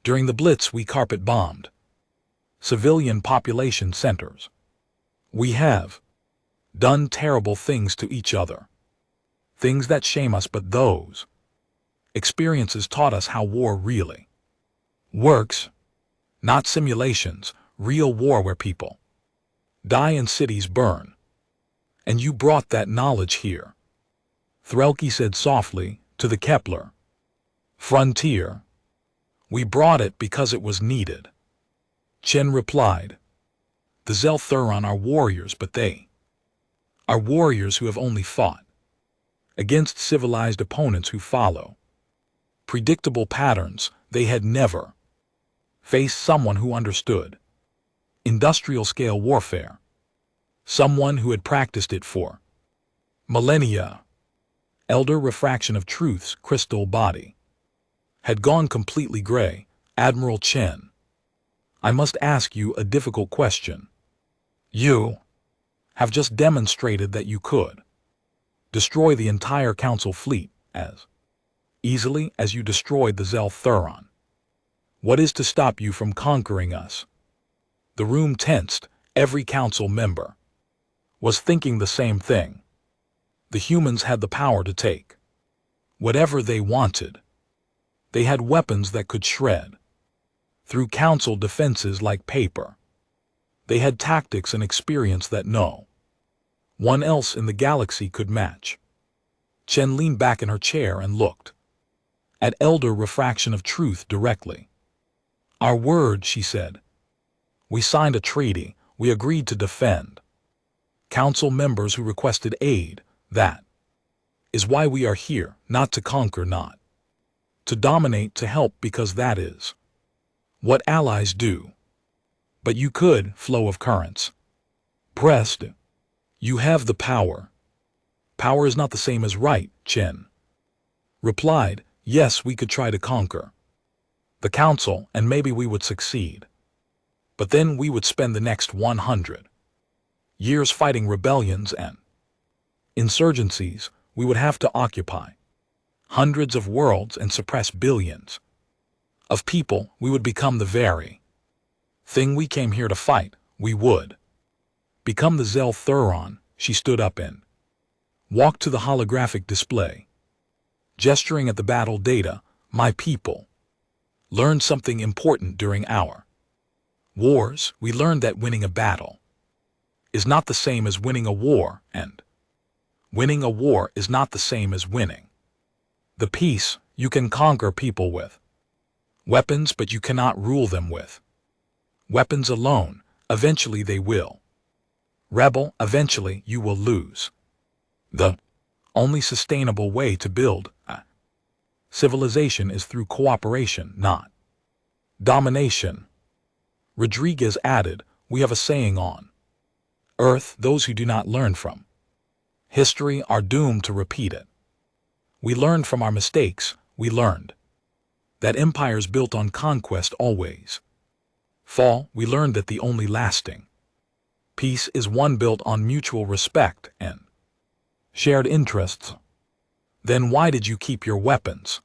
During the Blitz we carpet-bombed civilian population centers. We have done terrible things to each other. Things that shame us, but those experiences taught us how war really works. Not simulations, real war where people die and cities burn. And you brought that knowledge here. Threlkey said softly, to the Kepler frontier. We brought it because it was needed. Chen replied. The Zelthuron are warriors, but they are warriors who have only fought against civilized opponents who follow predictable patterns. They had never faced someone who understood industrial-scale warfare, someone who had practiced it for millennia. Elder Refraction of Truth's crystal body had gone completely gray. Admiral Chen, I must ask you a difficult question. You have just demonstrated that you could destroy the entire Council fleet as easily as you destroyed the Zelthuron. What is to stop you from conquering us? The room tensed. Every Council member was thinking the same thing. The humans had the power to take whatever they wanted. They had weapons that could shred through Council defenses like paper. They had tactics and experience that no one else in the galaxy could match. Chen leaned back in her chair and looked at Elder Refraction of Truth directly. Our word, she said. We signed a treaty. We agreed to defend. Council members who requested aid. That is why we are here, not to conquer, not to dominate, to help, because that is what allies do. But you could, flow of currents. Pressed. You have the power. Power is not the same as right, Chen replied. Yes, we could try to conquer the council, and maybe we would succeed. But then we would spend the next 100 years fighting rebellions and insurgencies. We would have to occupy hundreds of worlds and suppress billions of people. We would become the very thing we came here to fight. We would become the Zelthuron. She stood up and walked to the holographic display, gesturing at the battle data. My people learned something important during our wars. We learned that winning a battle is not the same as winning a war, and winning a war is not the same as winning the peace. You can conquer people with weapons, but you cannot rule them with weapons alone. Eventually they will rebel. Eventually you will lose. The only sustainable way to build a civilization is through cooperation, not domination. Rodriguez added, we have a saying on Earth, those who do not learn from history are doomed to repeat it. We learned from our mistakes. We learned that empires built on conquest always fall. We learned that the only lasting peace is one built on mutual respect and shared interests. Then why did you keep your weapons?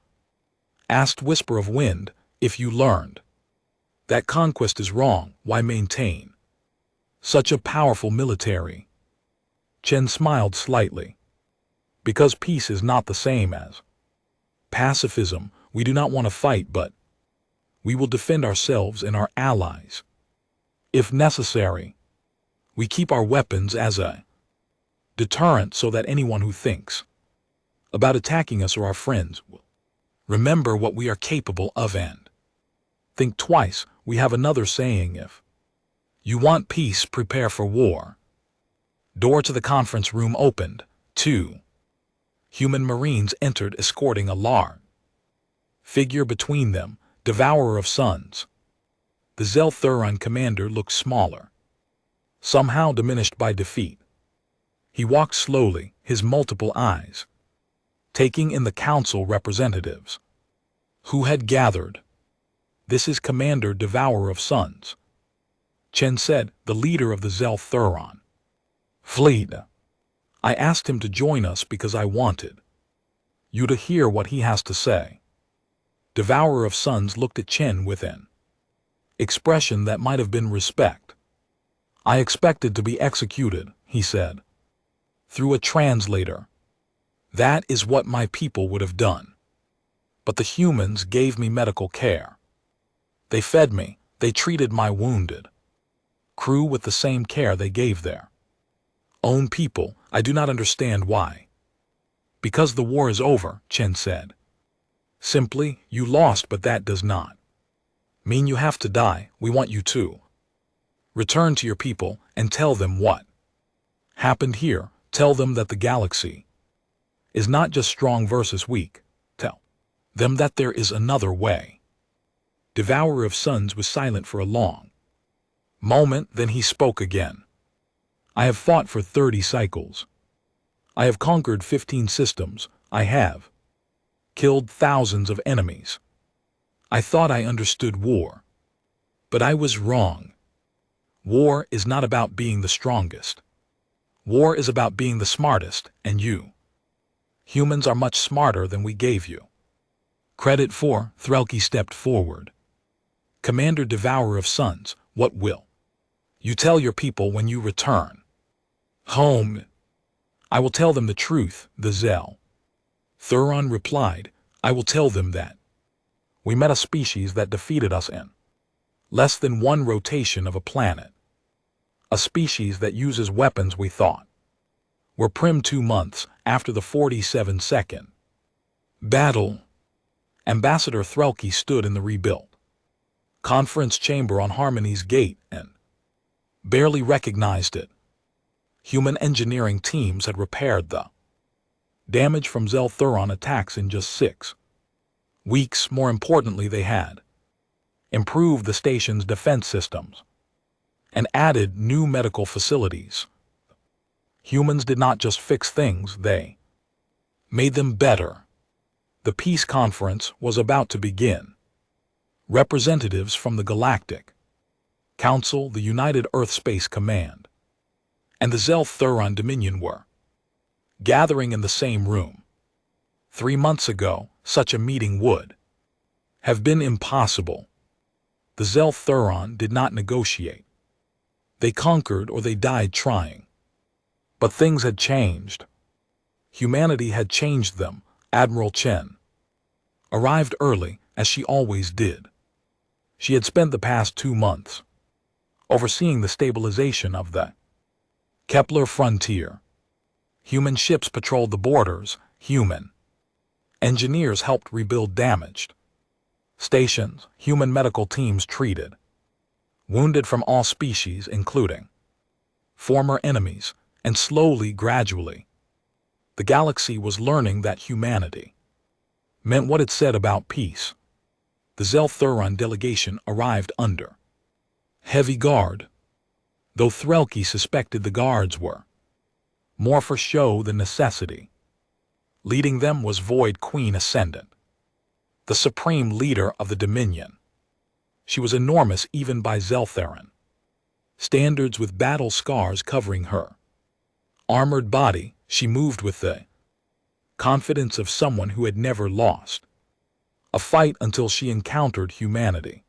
Asked Whisper of Wind. If you learned that conquest is wrong, why maintain such a powerful military? Chen smiled slightly. Because peace is not the same as pacifism. We do not want to fight, but we will defend ourselves and our allies. If necessary, we keep our weapons as a deterrent so that anyone who thinks about attacking us or our friends will remember what we are capable of and think twice. We have another saying, if you want peace, prepare for war. Door to the conference room opened. 2 human marines entered, escorting a large figure between them, Devourer of Suns. The Zelthuron commander looked smaller, somehow diminished by defeat. He walked slowly, his multiple eyes taking in the council representatives who had gathered. This is Commander Devourer of Suns, Chen said, the leader of the Zelthuron fleet. I asked him to join us because I wanted you to hear what he has to say. Devourer of Suns looked at Chen with an expression that might have been respect. I expected to be executed, he said, through a translator. That is what my people would have done. But the humans gave me medical care. They fed me, they treated my wounded crew with the same care they gave their own people. I do not understand why. Because the war is over, Chen said. Simply, you lost, but that does not mean you have to die. We want you to return to your people and tell them what happened here. Tell them that the galaxy is not just strong versus weak. Tell them that there is another way. Devourer of Suns was silent for a long moment, then he spoke again. I have fought for 30 cycles. I have conquered 15 systems. I have killed thousands of enemies. I thought I understood war. But I was wrong. War is not about being the strongest. War is about being the smartest, and you humans are much smarter than we gave you credit for. Threlke stepped forward. Commander Devourer of Suns, what will you tell your people when you return home? I will tell them the truth, the Zelthuron replied. I will tell them that we met a species that defeated us in less than one rotation of a planet. A species that uses weapons we thought were prim 2 months after the 47-second battle. Ambassador Threlke stood in the rebuilt conference chamber on Harmony's gate and barely recognized it. Human engineering teams had repaired the damage from Zelthuron attacks in just 6 weeks. More importantly, they had improved the station's defense systems and added new medical facilities. Humans did not just fix things, they made them better. The peace conference was about to begin. Representatives from the Galactic Council, the United Earth Space Command, and the Zelthuron Dominion were gathering in the same room. 3 months ago, such a meeting would have been impossible. The Zelthuron did not negotiate. They conquered or they died trying. But things had changed. Humanity had changed them. Admiral Chen arrived early, as she always did. She had spent the past 2 months overseeing the stabilization of the Kepler frontier. Human ships patrolled the borders. Human engineers helped rebuild damaged stations. Human medical teams treated wounded from all species, including former enemies, and slowly, gradually, the galaxy was learning that humanity meant what it said about peace. The Zelthuron delegation arrived under heavy guard, though Threlke suspected the guards were more for show than necessity. Leading them was Void Queen Ascendant, the supreme leader of the Dominion. She was enormous even by Zelthuron standards, with battle scars covering her armored body. She moved with the confidence of someone who had never lost a fight until she encountered humanity.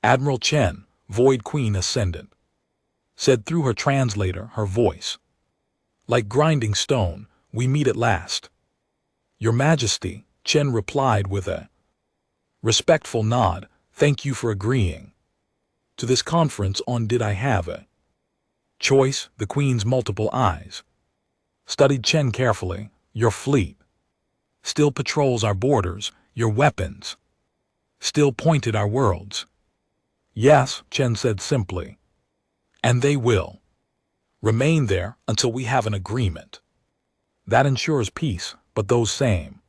Admiral Chen, Void Queen Ascendant, said through her translator, her voice like grinding stone, "We meet at last." "Your Majesty," Chen replied with a respectful nod. "Thank you for agreeing to this conference on did I have a choice?" The Queen's multiple eyes studied Chen carefully. "Your fleet still patrols our borders. Your weapons still pointed our worlds." "Yes," Chen said simply. "And they will remain there until we have an agreement that ensures peace, but those same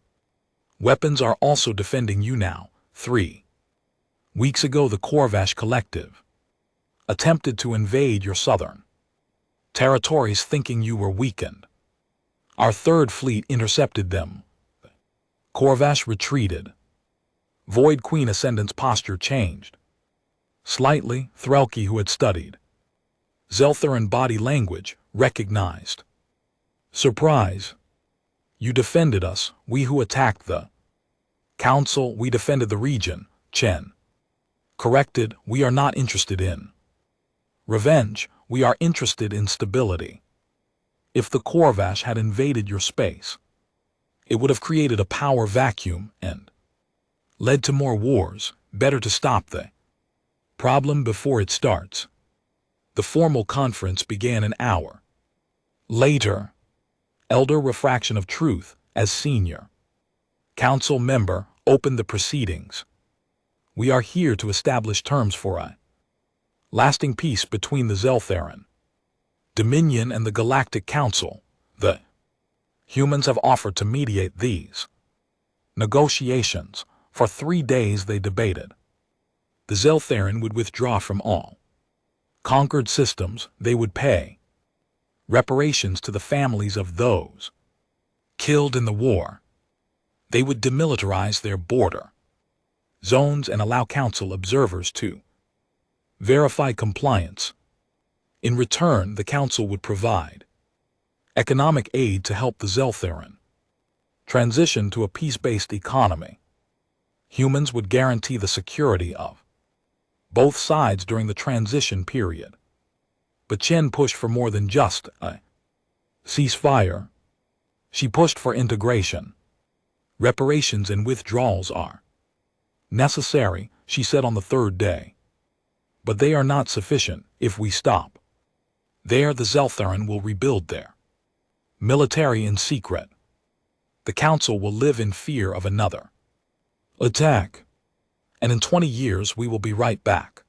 weapons are also defending you now." 3 weeks ago, the Korvash Collective attempted to invade your southern territories, thinking you were weakened. Our third fleet intercepted them. Korvash retreated. Void Queen Ascendant's posture changed slightly. Threlke, who had studied Zelthuron body language, recognized surprise. "You defended us, we who attacked the Council. We defended the region," Chen corrected. "We are not interested in revenge, we are interested in stability. If the Korvash had invaded your space, it would have created a power vacuum and led to more wars. Better to stop the problem before it starts." The formal conference began an hour later. Elder Refraction of Truth, as senior council member, opened the proceedings. "We are here to establish terms for a lasting peace between the Zelthuron Dominion and the Galactic Council. The humans have offered to mediate these negotiations. For 3 days they debated. The Zelthuron would withdraw from all conquered systems. They would pay reparations to the families of those killed in the war. They would demilitarize their border zones and allow council observers to verify compliance. In return, the council would provide economic aid to help the Zelthuron transition to a peace-based economy. Humans would guarantee the security of both sides during the transition period. But Chen pushed for more than just a ceasefire. She pushed for integration. "Reparations and withdrawals are necessary," she said on the 3rd day. "But they are not sufficient. If we stop there, the Zelthuron will rebuild their military in secret. The Council will live in fear of another attack." And in 20 years, we will be right back.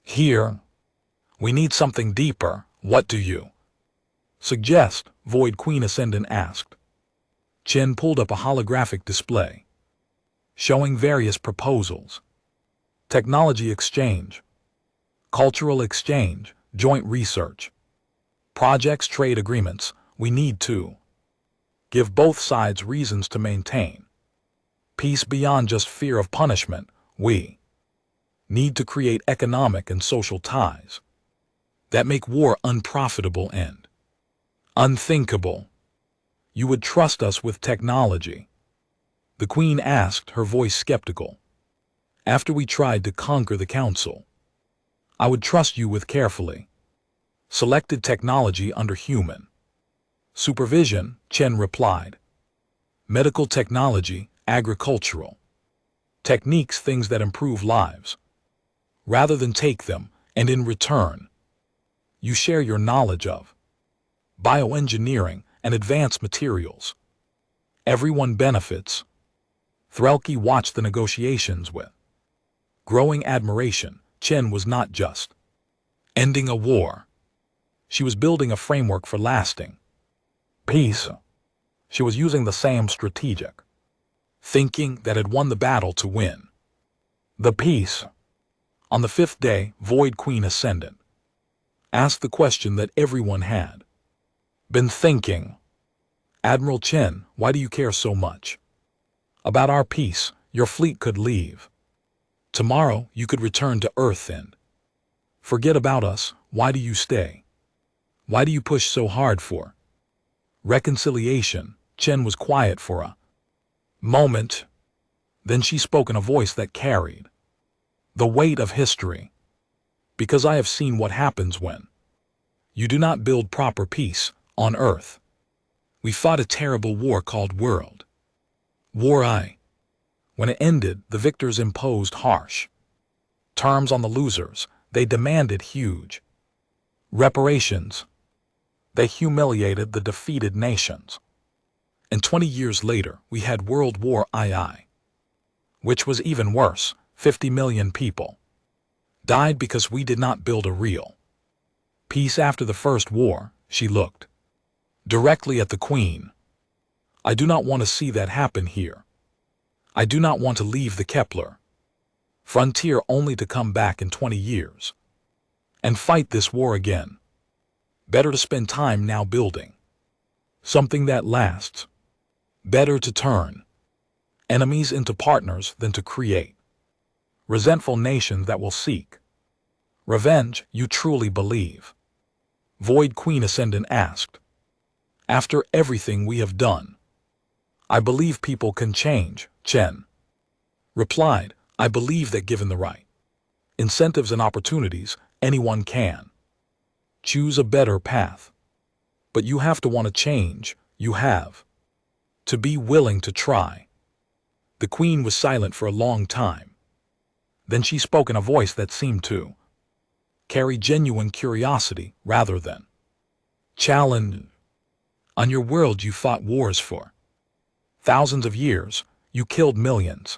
Here, we need something deeper. What do you suggest? Void Queen Ascendant asked. Chen pulled up a holographic display, showing various proposals. Technology exchange, cultural exchange, joint research, projects, trade agreements. We need to give both sides reasons to maintain peace beyond just fear of punishment. We need to create economic and social ties that make war unprofitable and unthinkable. You would trust us with technology? The Queen asked, her voice skeptical. After we tried to conquer the Council, I would trust you with carefully selected technology under human supervision, Chen replied. Medical technology, agricultural techniques, things that improve lives, rather than take them, and in return, you share your knowledge of bioengineering and advanced materials. Everyone benefits. Threlke watched the negotiations with growing admiration. Chen was not just ending a war. She was building a framework for lasting peace. She was using the same strategic thinking that had won the battle to win the peace. On the 5th day, Void Queen Ascendant asked the question that everyone had been thinking. Admiral Chen, why do you care so much about our peace? Your fleet could leave tomorrow. You could return to Earth and forget about us. Why do you stay? Why do you push so hard for reconciliation? Chen was quiet for a moment. Then she spoke in a voice that carried the weight of history. Because I have seen what happens when you do not build proper peace on Earth. We fought a terrible war called World War I. When it ended, the victors imposed harsh terms on the losers. They demanded huge reparations. They humiliated the defeated nations. And 20 years later, we had World War II, which was even worse. 50 million people died because we did not build a real peace. After the first war, she looked directly at the Queen. I do not want to see that happen here. I do not want to leave the Kepler frontier only to come back in 20 years and fight this war again. Better to spend time now building something that lasts. Better to turn enemies into partners than to create resentful nations that will seek revenge. You truly believe? Void Queen Ascendant asked. After everything we have done, I believe people can change, Chen replied. I believe that given the right incentives and opportunities, anyone can choose a better path. But you have to want to change. You have to be willing to try. The Queen was silent for a long time. Then she spoke in a voice that seemed to carry genuine curiosity rather than challenge. On your world you fought wars for thousands of years. You killed millions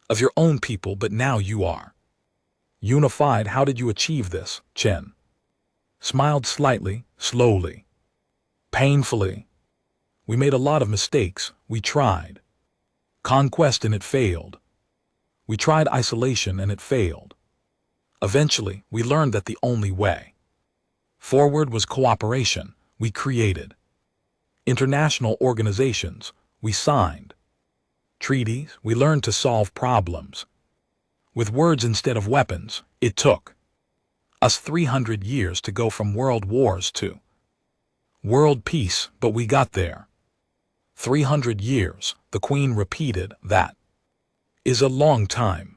of your own people, but now you are unified. How did you achieve this? Chen smiled slightly, slowly, painfully. We made a lot of mistakes. We tried conquest and it failed. We tried isolation and it failed. Eventually, we learned that the only way forward was cooperation. We created international organizations. We signed treaties. We learned to solve problems with words instead of weapons. It took us 300 years to go from world wars to world peace, but we got there. 300 years, the Queen repeated. That is a long time.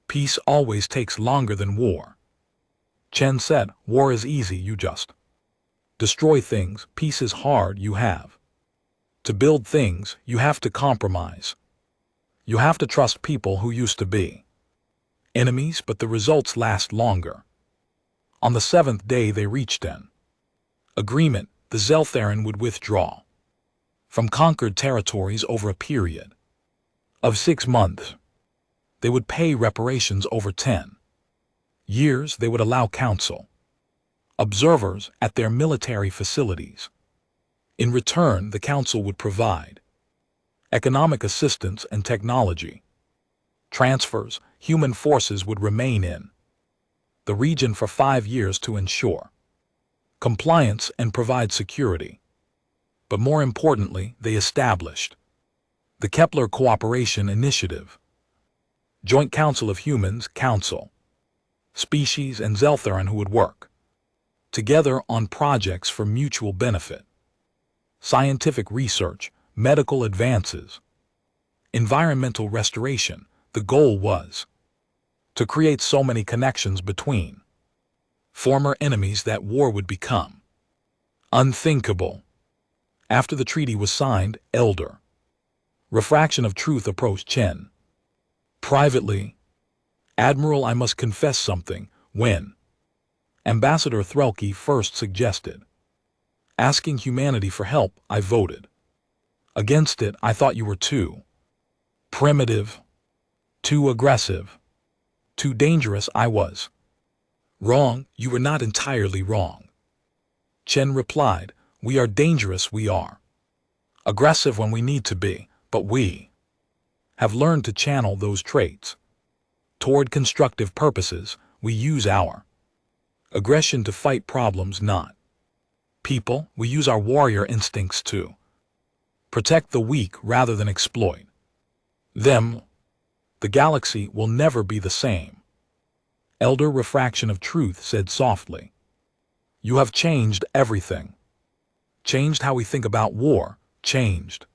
Peace always takes longer than war. Chen said, war is easy, you just destroy things. Peace is hard. You have to build things. You have to compromise. You have to trust people who used to be enemies, but the results last longer. On the 7th day they reached an agreement. The Zeltharan would withdraw from conquered territories over a period of 6 months. They would pay reparations over 10 years. They would allow council observers at their military facilities. In return, the council would provide economic assistance and technology transfers. Human forces would remain in the region for 5 years to ensure compliance and provide security. But more importantly, they established the Kepler Cooperation Initiative, Joint Council of Humans, Council, Species, and Zeltheron, who would work together on projects for mutual benefit, scientific research, medical advances, environmental restoration. The goal was to create so many connections between former enemies that war would become unthinkable. After the treaty was signed, Elder Refraction of Truth approached Chen privately. "Admiral, I must confess something. When Ambassador Threlke first suggested asking humanity for help, I voted against it. I thought you were too primitive, too aggressive, too dangerous." "I was wrong." "You were not entirely wrong," Chen replied. "We are dangerous, we are aggressive when we need to be, but we have learned to channel those traits toward constructive purposes. We use our aggression to fight problems, not people. We use our warrior instincts to protect the weak rather than exploit them. The galaxy will never be the same." Elder Refraction of Truth said softly, "You have changed everything. Changed how we think about war, changed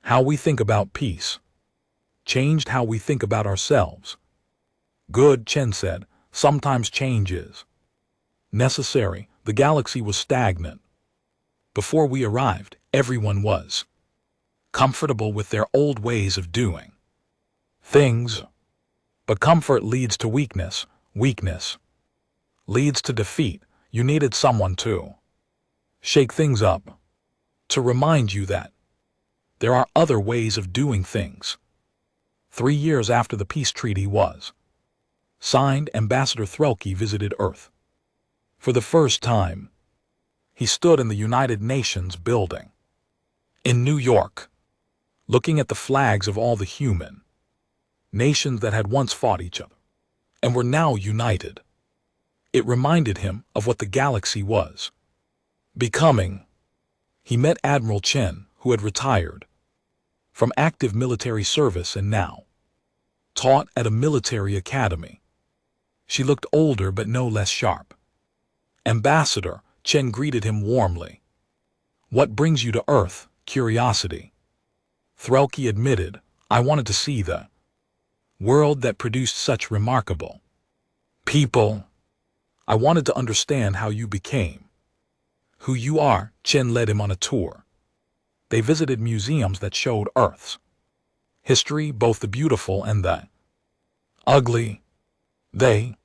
how we think about peace, changed how we think about ourselves." "Good," Chen said. "Sometimes change is necessary." The galaxy was stagnant. Before we arrived, everyone was comfortable with their old ways of doing things. But comfort leads to weakness. Weakness leads to defeat. You needed someone to shake things up, to remind you that there are other ways of doing things. 3 years after the peace treaty was signed, Ambassador Threlke visited Earth. For the first time, he stood in the United Nations building in New York, looking at the flags of all the human nations that had once fought each other and were now united. It reminded him of what the galaxy was becoming. He met Admiral Chen, who had retired from active military service and now taught at a military academy. She looked older but no less sharp. "Ambassador," Chen greeted him warmly. "What brings you to Earth?" "Curiosity," Threlke admitted. "I wanted to see the world that produced such remarkable people. I wanted to understand how you became who you are." Chen led him on a tour. They visited museums that showed Earth's history, both the beautiful and the ugly. They